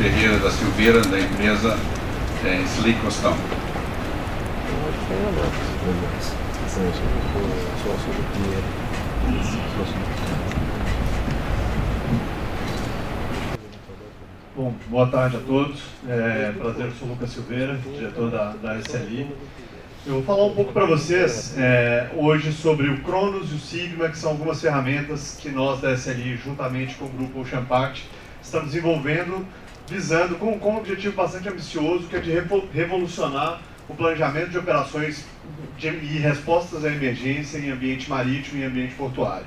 Ferreira da Silveira, da empresa Slay Costão. Bom, boa tarde a todos. Prazer, eu sou Lucas Silveira, diretor da SLI. Eu vou falar um pouco para vocês hoje sobre o Cronos e o Sigma, que são algumas ferramentas que nós da SLI, juntamente com o grupo Ocean Pact, estamos desenvolvendo, visando com um objetivo bastante ambicioso, que é de revolucionar o planejamento de operações e respostas à emergência em ambiente marítimo e ambiente portuário.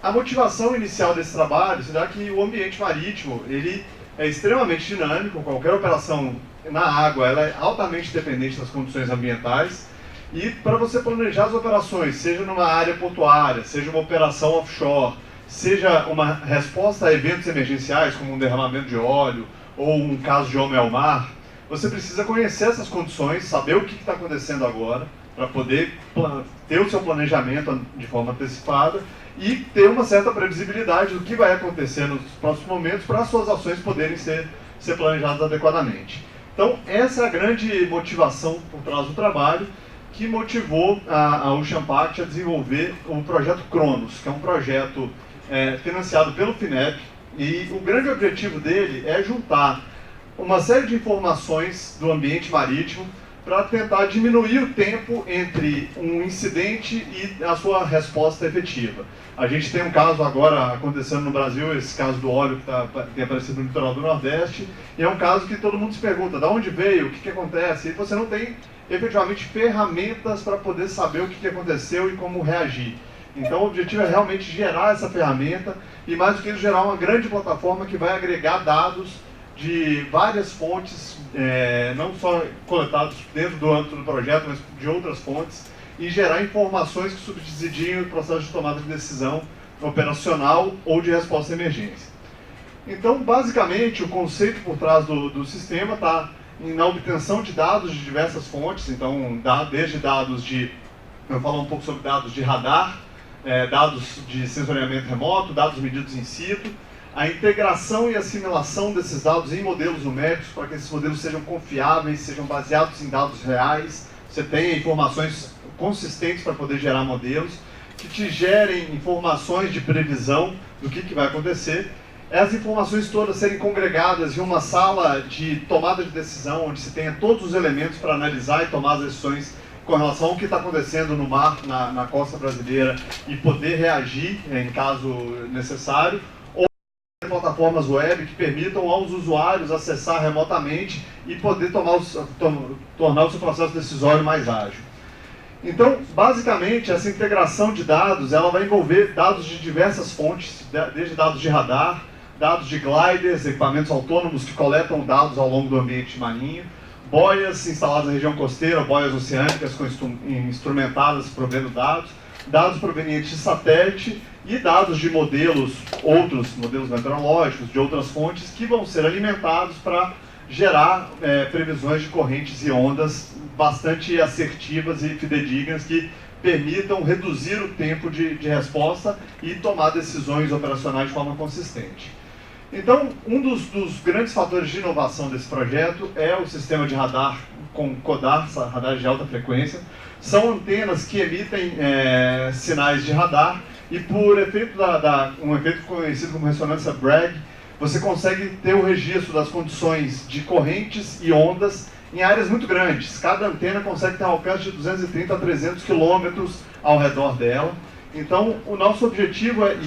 A motivação inicial desse trabalho será que o ambiente marítimo ele é extremamente dinâmico, qualquer operação na água ela é altamente dependente das condições ambientais, e para você planejar as operações, seja numa área portuária, seja uma operação offshore, seja uma resposta a eventos emergenciais, como um derramamento de óleo ou um caso de homem ao mar, você precisa conhecer essas condições, saber o que está acontecendo agora, para poder ter o seu planejamento de forma antecipada e ter uma certa previsibilidade do que vai acontecer nos próximos momentos para as suas ações poderem ser planejadas adequadamente. Então, essa é a grande motivação por trás do trabalho que motivou a Ocean Pact a desenvolver o projeto Cronos, que é um projeto financiado pelo FINEP, e o grande objetivo dele é juntar uma série de informações do ambiente marítimo para tentar diminuir o tempo entre um incidente e a sua resposta efetiva. A gente tem um caso agora acontecendo no Brasil, esse caso do óleo que tem aparecido no litoral do Nordeste, e é um caso que todo mundo se pergunta, de onde veio, o que acontece, e você não tem efetivamente ferramentas para poder saber o que aconteceu e como reagir. Então o objetivo é realmente gerar essa ferramenta, e mais do que isso, gerar uma grande plataforma que vai agregar dados de várias fontes, não só coletados dentro do âmbito do projeto, mas de outras fontes, e gerar informações que subsidiem o processo de tomada de decisão operacional ou de resposta à emergência. Então, basicamente, o conceito por trás do sistema está na obtenção de dados de diversas fontes, então, desde dados de... Eu vou falar um pouco sobre dados de radar, dados de sensoriamento remoto, dados medidos in situ, a integração e assimilação desses dados em modelos numéricos, para que esses modelos sejam confiáveis, sejam baseados em dados reais, você tenha informações consistentes para poder gerar modelos, que te gerem informações de previsão do que vai acontecer, as informações todas serem congregadas em uma sala de tomada de decisão, onde se tenha todos os elementos para analisar e tomar as decisões com relação ao que está acontecendo no mar, na costa brasileira, e poder reagir em caso necessário, plataformas web que permitam aos usuários acessar remotamente e poder tornar o seu processo decisório mais ágil. Então, basicamente, essa integração de dados, ela vai envolver dados de diversas fontes, desde dados de radar, dados de gliders, equipamentos autônomos que coletam dados ao longo do ambiente marinho, boias instaladas na região costeira, boias oceânicas instrumentadas provendo dados provenientes de satélite e dados de outros modelos meteorológicos, de outras fontes, que vão ser alimentados para gerar previsões de correntes e ondas bastante assertivas e fidedignas que permitam reduzir o tempo de resposta e tomar decisões operacionais de forma consistente. Então, um dos grandes fatores de inovação desse projeto é o sistema de radar com CODAR, radares de alta frequência. São antenas que emitem sinais de radar e por efeito um efeito conhecido como ressonância Bragg, você consegue ter o registro das condições de correntes e ondas em áreas muito grandes. Cada antena consegue ter um alcance de 230 a 300 quilômetros ao redor dela. Então, o nosso objetivo é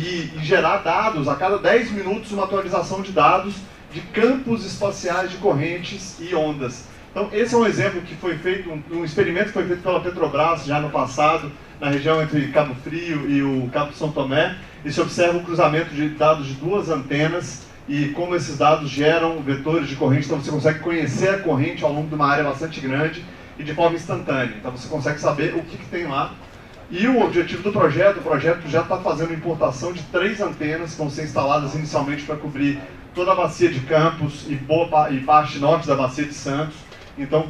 gerar dados, a cada 10 minutos, uma atualização de dados de campos espaciais de correntes e ondas. Então, esse é um exemplo que foi feito, um experimento que foi feito pela Petrobras já no passado, na região entre Cabo Frio e o Cabo São Tomé, e se observa o cruzamento de dados de duas antenas e como esses dados geram vetores de corrente, então você consegue conhecer a corrente ao longo de uma área bastante grande e de forma instantânea. Então você consegue saber o que tem lá. E o objetivo do projeto, o projeto já está fazendo importação de 3 antenas que vão ser instaladas inicialmente para cobrir toda a bacia de Campos e parte norte da bacia de Santos. Então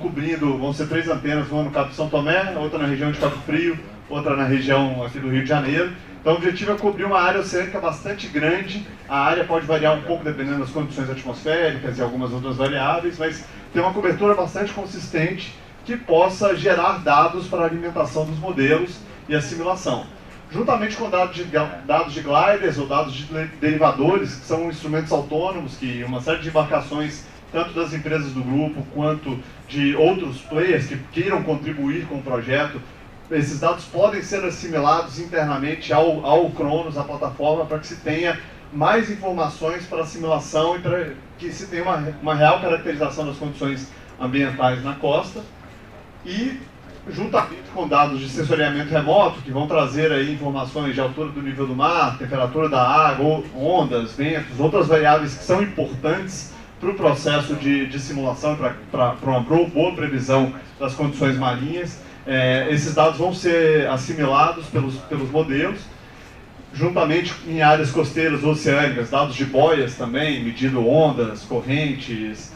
vão ser 3 antenas, uma no Cabo São Tomé, outra na região de Cabo Frio, outra na região aqui do Rio de Janeiro, Então o objetivo é cobrir uma área oceânica bastante grande. A área pode variar um pouco dependendo das condições atmosféricas e algumas outras variáveis, mas tem uma cobertura bastante consistente que possa gerar dados para a alimentação dos modelos e a simulação. Juntamente com dados de gliders ou dados de derivadores, que são instrumentos autônomos que uma série de embarcações, tanto das empresas do grupo quanto de outros players que queiram contribuir com o projeto, esses dados podem ser assimilados internamente ao Cronos, à plataforma, para que se tenha mais informações para a simulação e para que se tenha uma real caracterização das condições ambientais na costa. E, juntamente com dados de sensoriamento remoto, que vão trazer aí informações de altura do nível do mar, temperatura da água, ondas, ventos, outras variáveis que são importantes para o processo de simulação, para uma boa previsão das condições marinhas. Esses dados vão ser assimilados pelos modelos, juntamente em áreas costeiras oceânicas, dados de boias também, medindo ondas, correntes,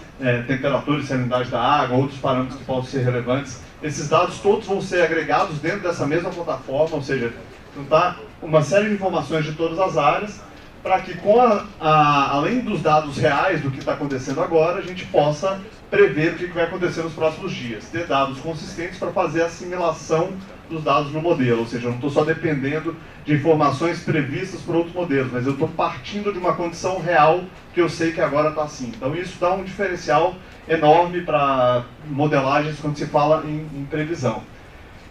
temperatura e salinidade da água, outros parâmetros que possam ser relevantes. Esses dados todos vão ser agregados dentro dessa mesma plataforma, ou seja, juntar uma série de informações de todas as áreas, para que, além dos dados reais do que está acontecendo agora, a gente possa prever o que vai acontecer nos próximos dias. Ter dados consistentes para fazer a assimilação dos dados no modelo, ou seja, eu não estou só dependendo de informações previstas por outros modelos, mas eu estou partindo de uma condição real que eu sei que agora está assim. Então isso dá um diferencial enorme para modelagens quando se fala em previsão.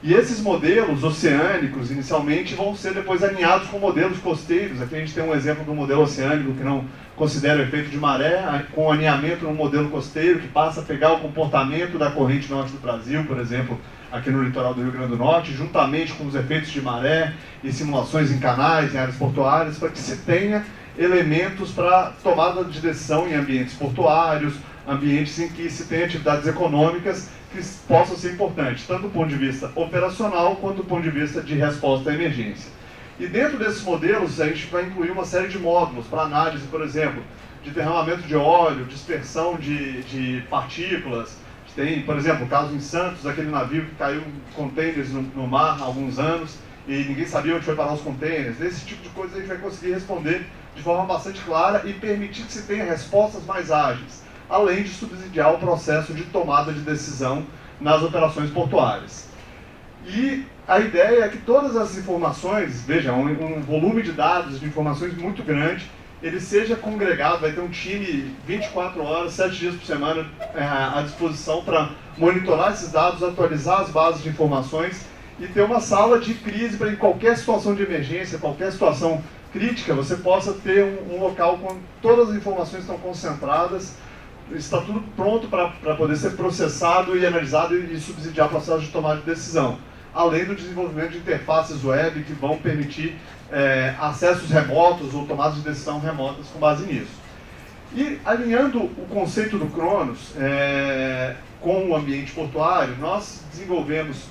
E esses modelos oceânicos, inicialmente, vão ser depois alinhados com modelos costeiros. Aqui a gente tem um exemplo de um modelo oceânico que não considera o efeito de maré, com alinhamento no modelo costeiro, que passa a pegar o comportamento da corrente norte do Brasil, por exemplo, aqui no litoral do Rio Grande do Norte, juntamente com os efeitos de maré e simulações em canais, em áreas portuárias, para que se tenha elementos para tomada de decisão em ambientes portuários, ambientes em que se tem atividades econômicas que possam ser importantes, tanto do ponto de vista operacional quanto do ponto de vista de resposta à emergência. E dentro desses modelos a gente vai incluir uma série de módulos para análise, por exemplo, de derramamento de óleo, dispersão de partículas. Tem, por exemplo, o caso em Santos, aquele navio que caiu containers no mar há alguns anos e ninguém sabia onde foi parar os containers. Esse tipo de coisa a gente vai conseguir responder de forma bastante clara e permitir que se tenha respostas mais ágeis, além de subsidiar o processo de tomada de decisão nas operações portuárias. E a ideia é que todas as informações, veja, um volume de dados, de informações muito grande, ele seja congregado, vai ter um time 24 horas, 7 dias por semana à disposição para monitorar esses dados, atualizar as bases de informações e ter uma sala de crise para em qualquer situação de emergência, qualquer situação crítica, você possa ter um local com todas as informações estão concentradas, está tudo pronto para poder ser processado e analisado e subsidiar o processo de tomada de decisão. Além do desenvolvimento de interfaces web que vão permitir acessos remotos ou tomadas de decisão remotas com base nisso. E alinhando o conceito do Cronos com o ambiente portuário, nós desenvolvemos,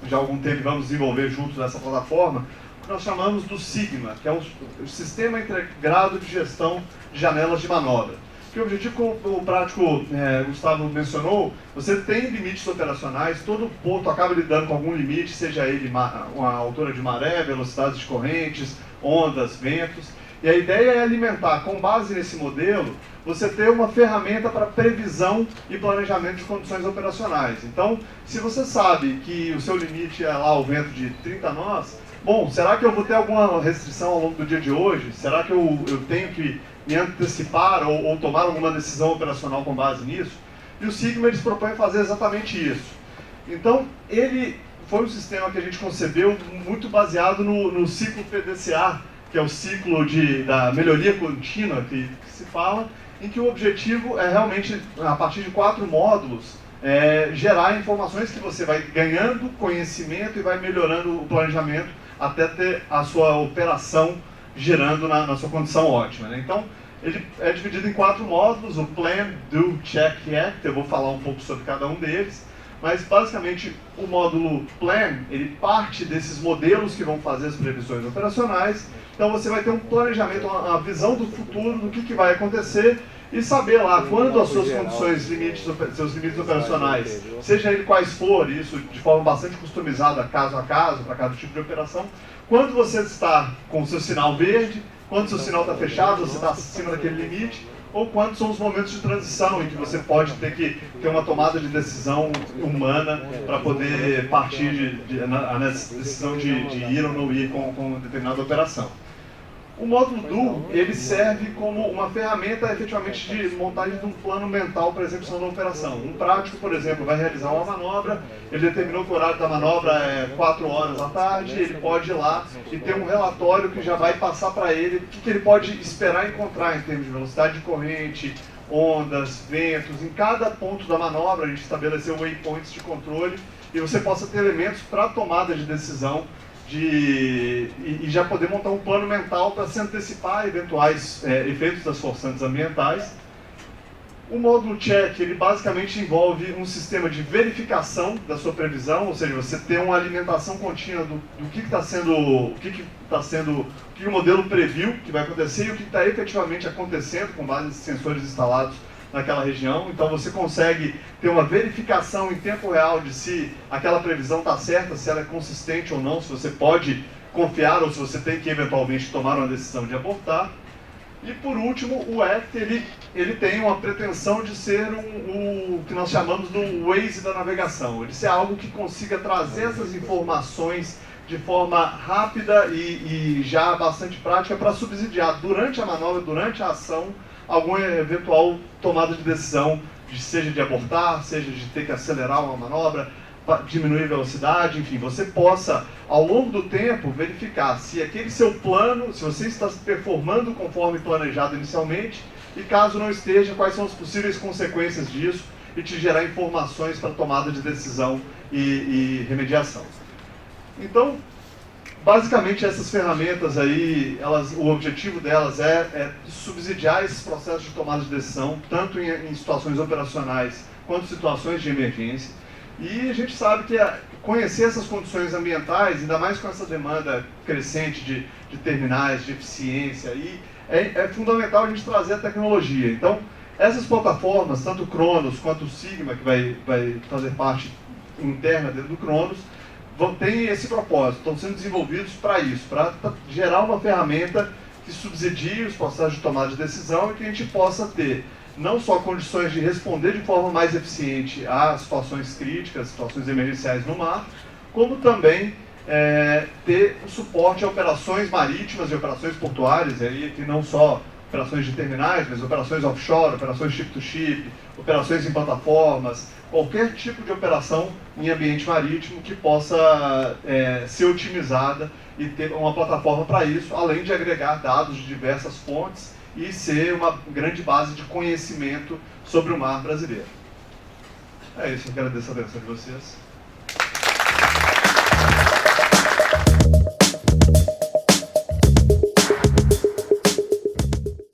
já há algum tempo vamos desenvolver juntos nessa plataforma, o que nós chamamos do Sigma, que é o Sistema Integrado de Gestão de Janelas de Manobra. Que o objetivo, como o prático Gustavo mencionou, você tem limites operacionais, todo porto acaba lidando com algum limite, seja ele uma altura de maré, velocidades de correntes, ondas, ventos. E a ideia é alimentar, com base nesse modelo, você ter uma ferramenta para previsão e planejamento de condições operacionais. Então, se você sabe que o seu limite é lá o vento de 30 nós, bom, será que eu vou ter alguma restrição ao longo do dia de hoje? Será que eu tenho que me antecipar ou tomar alguma decisão operacional com base nisso? E o Sigma eles propõem fazer exatamente isso. Então, ele foi um sistema que a gente concebeu muito baseado no ciclo PDCA, que é o ciclo da melhoria contínua que se fala, em que o objetivo é realmente, a partir de 4 módulos, gerar informações que você vai ganhando conhecimento e vai melhorando o planejamento até ter a sua operação girando na sua condição ótima, né? Então, ele é dividido em 4 módulos, o Plan, Do, Check e Act. Eu vou falar um pouco sobre cada um deles, mas basicamente o módulo Plan, ele parte desses modelos que vão fazer as previsões operacionais. Então você vai ter um planejamento, uma visão do futuro, do que vai acontecer, e saber lá quando as suas condições, seus limites operacionais, seja ele quais forem, isso de forma bastante customizada, caso a caso, para cada tipo de operação, quando você está com o seu sinal verde, quando o seu sinal está fechado, você está acima daquele limite, ou quando são os momentos de transição em que você pode ter que ter uma tomada de decisão humana para poder partir na decisão de ir ou não ir com determinada operação. O módulo Do, ele serve como uma ferramenta efetivamente de montagem de um plano mental para a execução da operação. Um prático, por exemplo, vai realizar uma manobra, ele determinou que o horário da manobra é 4 horas da tarde, ele pode ir lá e ter um relatório que já vai passar para ele o que ele pode esperar encontrar em termos de velocidade de corrente, ondas, ventos. Em cada ponto da manobra a gente estabeleceu waypoints de controle e você possa ter elementos para tomada de decisão e já poder montar um plano mental para se antecipar a eventuais efeitos das forçantes ambientais. O módulo Check, ele basicamente envolve um sistema de verificação da sua previsão, ou seja, você tem uma alimentação contínua do que está sendo, o que o modelo previu que vai acontecer e o que está efetivamente acontecendo com base em sensores instalados naquela região. Então você consegue ter uma verificação em tempo real de se aquela previsão está certa, se ela é consistente ou não, se você pode confiar ou se você tem que eventualmente tomar uma decisão de abortar. E por último, o ACT, ele tem uma pretensão de ser o que nós chamamos do Waze da navegação. Ele ser algo que consiga trazer essas informações de forma rápida e já bastante prática para subsidiar durante a manobra, durante a ação, alguma eventual tomada de decisão, seja de abortar, seja de ter que acelerar uma manobra, diminuir a velocidade, enfim, você possa, ao longo do tempo, verificar se aquele seu plano, se você está performando conforme planejado inicialmente, e caso não esteja, quais são as possíveis consequências disso, e te gerar informações para tomada de decisão e remediação. Então, basicamente essas ferramentas aí, o objetivo delas é subsidiar esses processos de tomada de decisão, tanto em situações operacionais quanto situações de emergência. E a gente sabe que conhecer essas condições ambientais, ainda mais com essa demanda crescente de terminais, de eficiência, é fundamental a gente trazer a tecnologia. Então, essas plataformas, tanto o Cronos quanto o Sigma, que vai fazer parte interna dentro do Cronos, têm esse propósito, estão sendo desenvolvidos para isso, para gerar uma ferramenta que subsidie os processos de tomada de decisão e que a gente possa ter não só condições de responder de forma mais eficiente a situações críticas, situações emergenciais no mar, como também ter o suporte a operações marítimas e operações portuárias, aí, que não só operações de terminais, mas operações offshore, operações ship-to-ship, operações em plataformas, qualquer tipo de operação em ambiente marítimo que possa ser otimizada e ter uma plataforma para isso, além de agregar dados de diversas fontes e ser uma grande base de conhecimento sobre o mar brasileiro. É isso, eu agradeço a atenção de vocês.